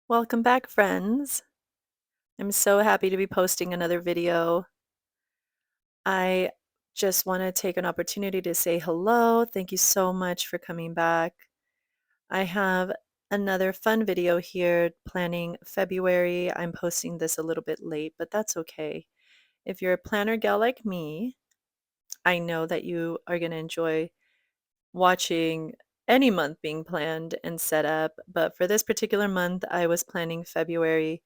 Welcome back, friends. I'm so happy to be posting another video. I just want to take an opportunity to say hello. Thank you so much for coming back. I have another fun video here planning February. I'm posting this a little bit late, but that's okay. If you're a planner gal like me, I know that you are going to enjoy watching any month being planned and set up. But for this particular month, I was planning February.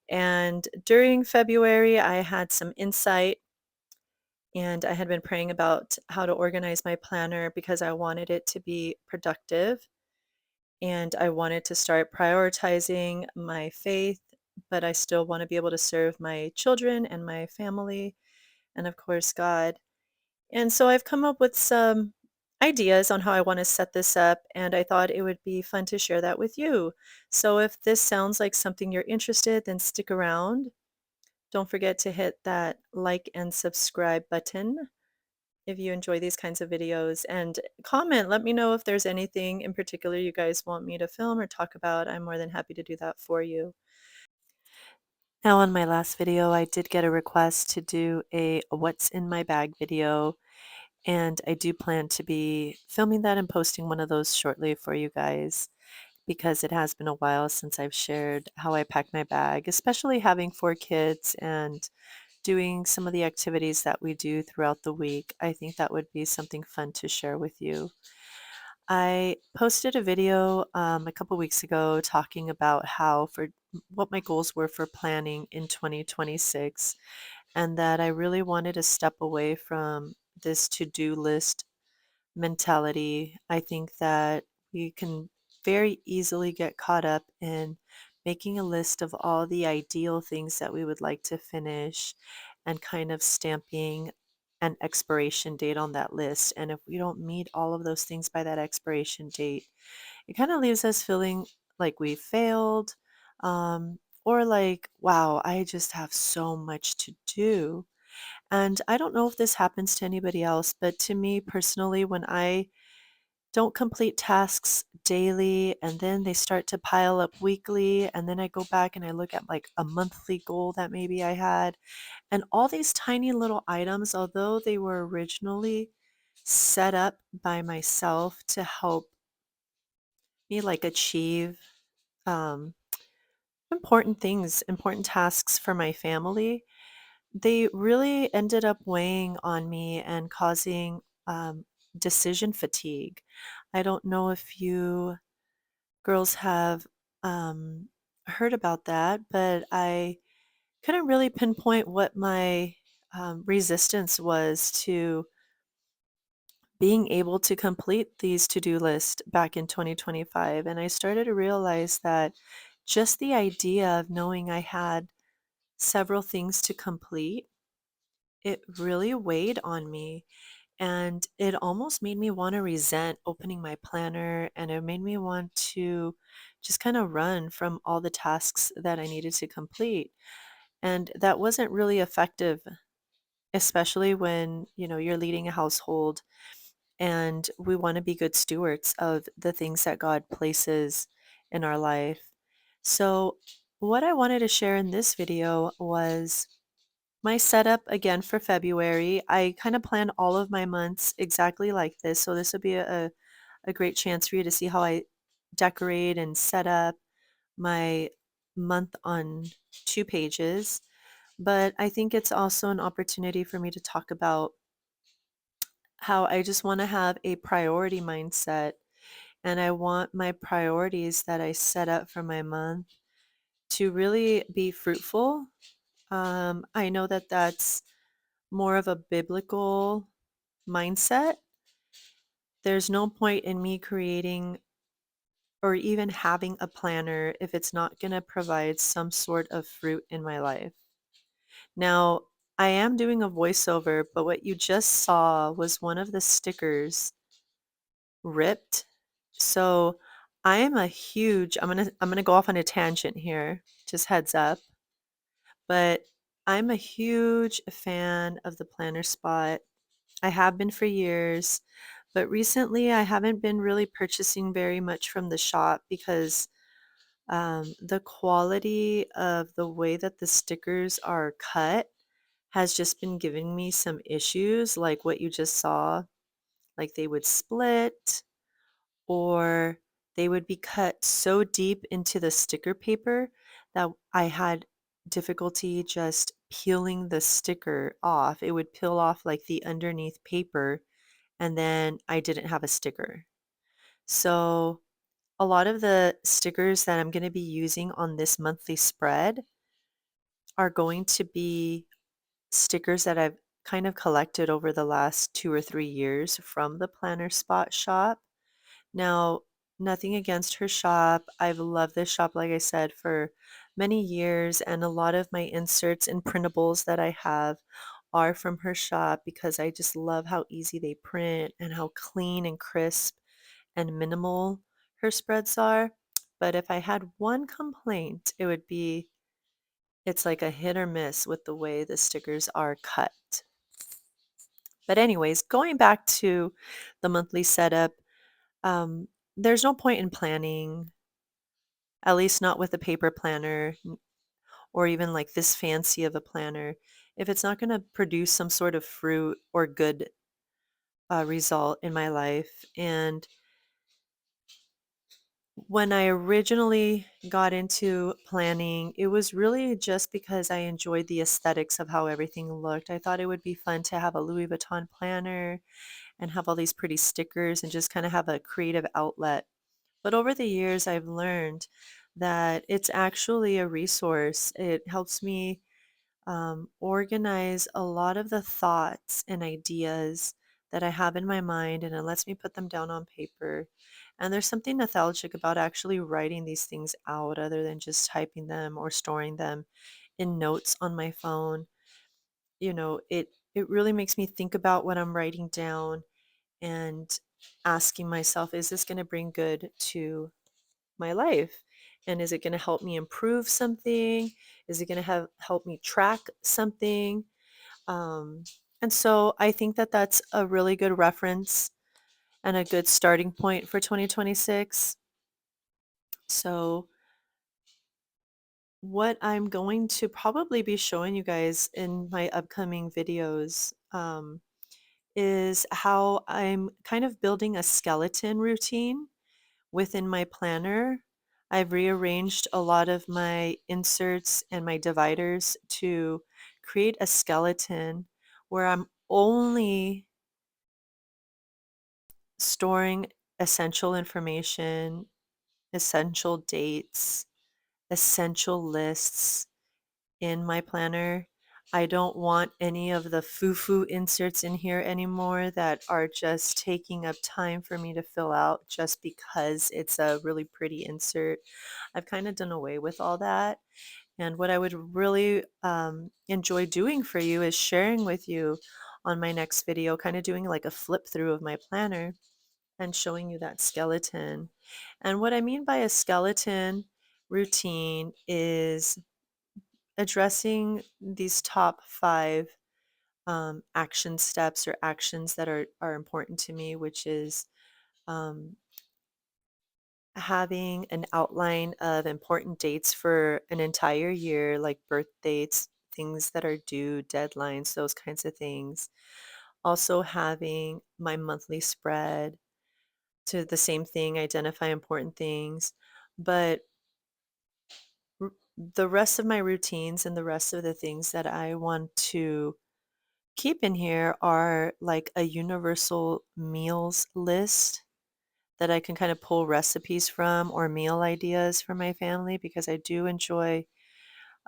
And during February, I had some insight and I had been praying about how to organize my planner because I wanted it to be productive and I wanted to start prioritizing my faith, but I still want to be able to serve my children and my family and, of course, God. And so I've come up with some ideas on how I want to set this up, and I thought it would be fun to share that with you. So if this sounds like something you're interested, then stick around. Don't forget to hit that like and subscribe button if you enjoy these kinds of videos and comment. Let me know if there's anything in particular you guys want me to film or talk about. I'm more than happy to do that for you. Now, on my last video, I did get a request to do a what's in my bag video, and I do plan to be filming that and posting one of those shortly for you guys because it has been a while since I've shared how I pack my bag, especially having 4 kids and doing some of the activities that we do throughout the week. I think that would be something fun to share with you. I posted a video a couple weeks ago talking about how for what my goals were for planning in 2026 and that I really wanted to step away from this to-do list mentality. I think that we can very easily get caught up in making a list of all the ideal things that we would like to finish and kind of stamping an expiration date on that list. And if we don't meet all of those things by that expiration date, it kind of leaves us feeling like we failed, or like, wow, I just have so much to do. And I don't know if this happens to anybody else, but to me personally, when I don't complete tasks daily and then they start to pile up weekly, and then I go back and I look at like a monthly goal that maybe I had, and all these tiny little items, although they were originally set up by myself to help me like achieve um, important things, important tasks for my family, they really ended up weighing on me and causing decision fatigue. I don't know if you girls have heard about that, but I couldn't really pinpoint what my resistance was to being able to complete these to-do lists back in 2025. And I started to realize that just the idea of knowing I had several things to complete, it really weighed on me. And it almost made me want to resent opening my planner, and it made me want to just kind of run from all the tasks that I needed to complete. And that wasn't really effective, especially when, you're leading a household and we want to be good stewards of the things that God places in our life. So, what I wanted to share in this video was my setup again for February. I kind of plan all of my months exactly like this. So this would be a great chance for you to see how I decorate and set up my month on 2 pages. But I think it's also an opportunity for me to talk about how I just want to have a priority mindset. And I want my priorities that I set up for my month to really be fruitful. I know that that's more of a biblical mindset. There's no point in me creating or even having a planner if it's not going to provide some sort of fruit in my life. Now, I am doing a voiceover, but what you just saw was one of the stickers ripped. So, I'm going to go off on a tangent here, just heads up, but I'm a huge fan of the planner spot. I have been for years, but recently I haven't been really purchasing very much from the shop because The quality of the way that the stickers are cut has just been giving me some issues, like what you just saw. Like they would split, or they would be cut so deep into the sticker paper that I had difficulty just peeling the sticker off. It would peel off like the underneath paper, and then I didn't have a sticker. So, a lot of the stickers that I'm going to be using on this monthly spread are going to be stickers that I've kind of collected over the last 2 or 3 years from the Planner Spot shop. Now, nothing against her shop. I've loved this shop, like I said, for many years, and a lot of my inserts and printables that I have are from her shop because I just love how easy they print and how clean and crisp and minimal her spreads are. But if I had one complaint, it would be it's like a hit or miss with the way the stickers are cut. But anyways, going back to the monthly setup, um, there's no point in planning, at least not with a paper planner or even like this fancy of a planner, if it's not going to produce some sort of fruit or good result in my life. And when I originally got into planning, it was really just because I enjoyed the aesthetics of how everything looked. I thought it would be fun to have a Louis Vuitton planner and have all these pretty stickers and just kind of have a creative outlet. But over the years, I've learned that it's actually a resource. It helps me organize a lot of the thoughts and ideas that I have in my mind, and it lets me put them down on paper. And there's something nostalgic about actually writing these things out other than just typing them or storing them in notes on my phone. It really makes me think about what I'm writing down and asking myself, is this going to bring good to my life? And is it going to help me improve something? Is it going to help me track something? Um, and so I think that that's a really good reference and a good starting point for 2026. So, what I'm going to probably be showing you guys in my upcoming videos is how I'm kind of building a skeleton routine within my planner. I've rearranged a lot of my inserts and my dividers to create a skeleton where I'm only storing essential information, essential dates, essential lists in my planner. I don't want any of the foo-foo inserts in here anymore that are just taking up time for me to fill out just because it's a really pretty insert. I've kind of done away with all that. And what I would really enjoy doing for you is sharing with you on my next video, kind of doing like a flip through of my planner and showing you that skeleton. And what I mean by a skeleton routine is addressing these top five action steps or actions that are important to me, which is um, having an outline of important dates for an entire year, like birth dates, things that are due, deadlines, those kinds of things. Also, having my monthly spread to the same thing, identify important things. But the rest of my routines and the rest of the things that I want to keep in here are like a universal meals list that I can kind of pull recipes from or meal ideas for my family because I do enjoy,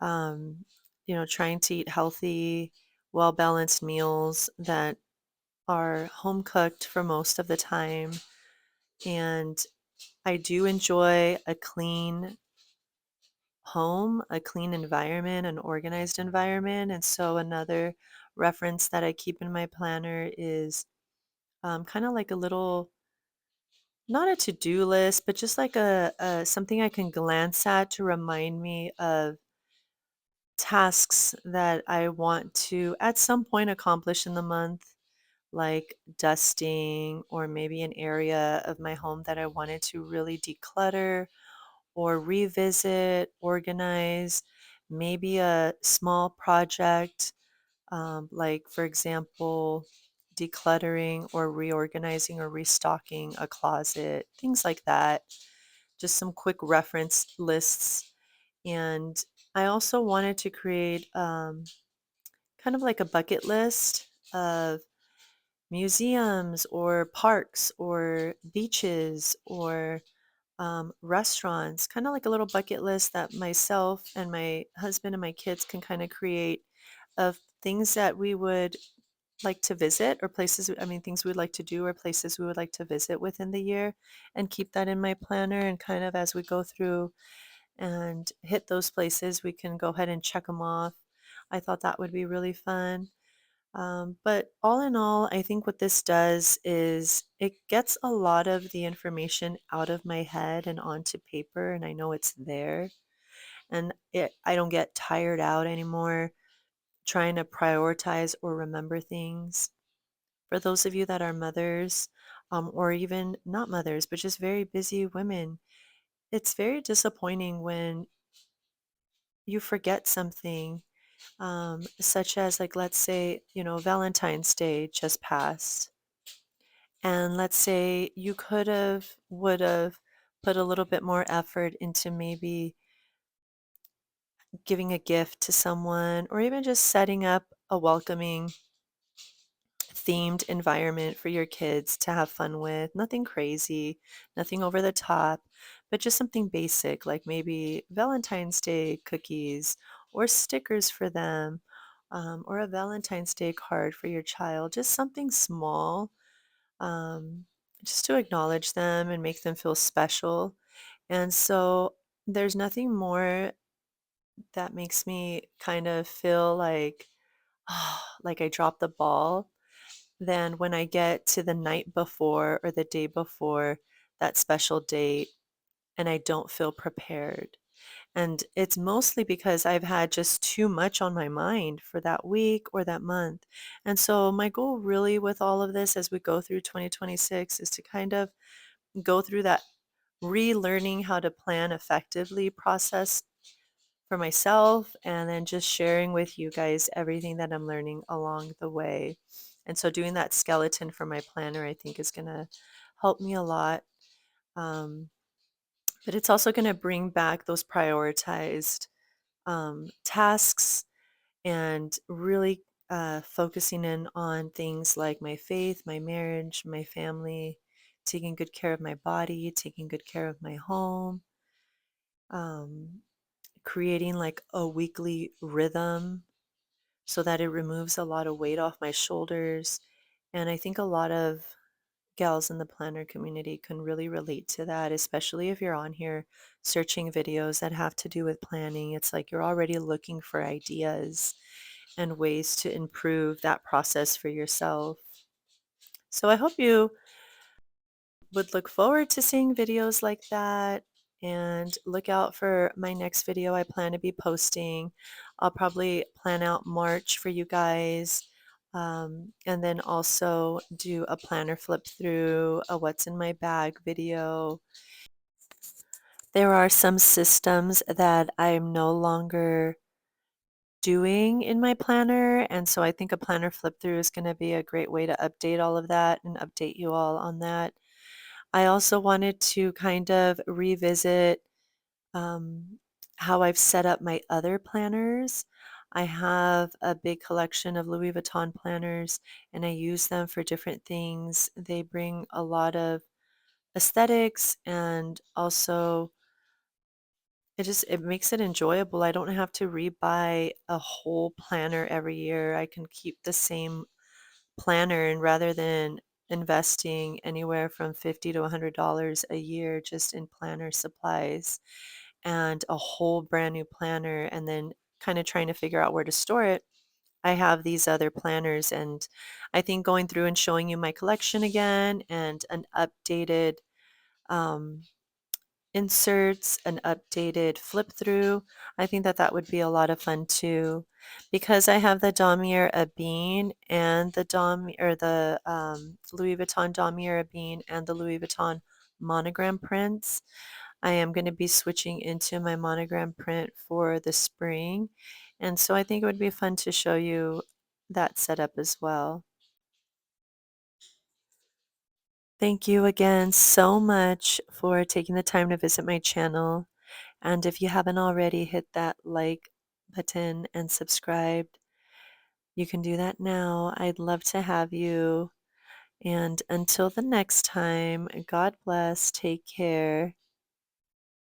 um, trying to eat healthy, well balanced meals that are home cooked for most of the time. And I do enjoy a clean home, a clean environment, an organized environment. And so another reference that I keep in my planner is kind of like a little, not a to-do list, but just like a something I can glance at to remind me of tasks that I want to at some point accomplish in the month, like dusting or maybe an area of my home that I wanted to really declutter or revisit, organize, maybe a small project, like, for example, decluttering or reorganizing or restocking a closet, things like that. Just some quick reference lists. And I also wanted to create kind of like a bucket list of museums or parks or beaches or restaurants, kind of like a little bucket list that myself and my husband and my kids can kind of create of things that we would like to visit or places, I mean, things we'd like to do or places we would like to visit within the year, and keep that in my planner. And kind of as we go through and hit those places, we can go ahead and check them off. I thought that would be really fun. But all in all, I think what this does is it gets a lot of the information out of my head and onto paper, and I know it's there. And I don't get tired out anymore trying to prioritize or remember things. For those of you that are mothers, or even not mothers, but just very busy women, it's very disappointing when you forget something, such as, like, let's say, Valentine's Day just passed. And let's say you could have, would have put a little bit more effort into maybe giving a gift to someone, or even just setting up a welcoming themed environment for your kids to have fun with. Nothing crazy, nothing over the top, but just something basic, like maybe Valentine's Day cookies or stickers for them, or a Valentine's Day card for your child. Just something small, um, just to acknowledge them and make them feel special. And so there's nothing more that makes me kind of feel like, like I dropped the ball, than when I get to the night before or the day before that special date and I don't feel prepared. And it's mostly because I've had just too much on my mind for that week or that month. And so my goal really with all of this as we go through 2026 is to kind of go through that relearning how to plan effectively process for myself, and then just sharing with you guys everything that I'm learning along the way. And so doing that skeleton for my planner, I think, is going to help me a lot. Um, but it's also going to bring back those prioritized tasks, and really focusing in on things like my faith, my marriage, my family, taking good care of my body, taking good care of my home, um, creating like a weekly rhythm so that it removes a lot of weight off my shoulders. And I think a lot of gals in the planner community can really relate to that, especially if you're on here searching videos that have to do with planning. It's like you're already looking for ideas and ways to improve that process for yourself. So I hope you would look forward to seeing videos like that, and look out for my next video I plan to be posting. I'll probably plan out March for you guys, and then also do a planner flip through, a what's in my bag video. There are some systems that I'm no longer doing in my planner, and so I think a planner flip through is going to be a great way to update all of that and update you all on that. I also wanted to kind of revisit um, how I've set up my other planners. I have a big collection of Louis Vuitton planners, and I use them for different things. They bring a lot of aesthetics, and also it makes it enjoyable. I don't have to rebuy a whole planner every year. I can keep the same planner, and rather than investing anywhere from $50 to $100 a year just in planner supplies and a whole brand new planner, and then kind of trying to figure out where to store it, I have these other planners. And I think going through and showing you my collection again, and an updated um, inserts, an updated flip through, I think that that would be a lot of fun too. Because I have the Damier Ebene and the Louis Vuitton Damier Ebene and the Louis Vuitton monogram prints, I am going to be switching into my monogram print for the spring, and so I think it would be fun to show you that setup as well. Thank you again so much for taking the time to visit my channel. And if you haven't already, hit that like button and subscribed. You can do that now. I'd love to have you. And until the next time, God bless. Take care.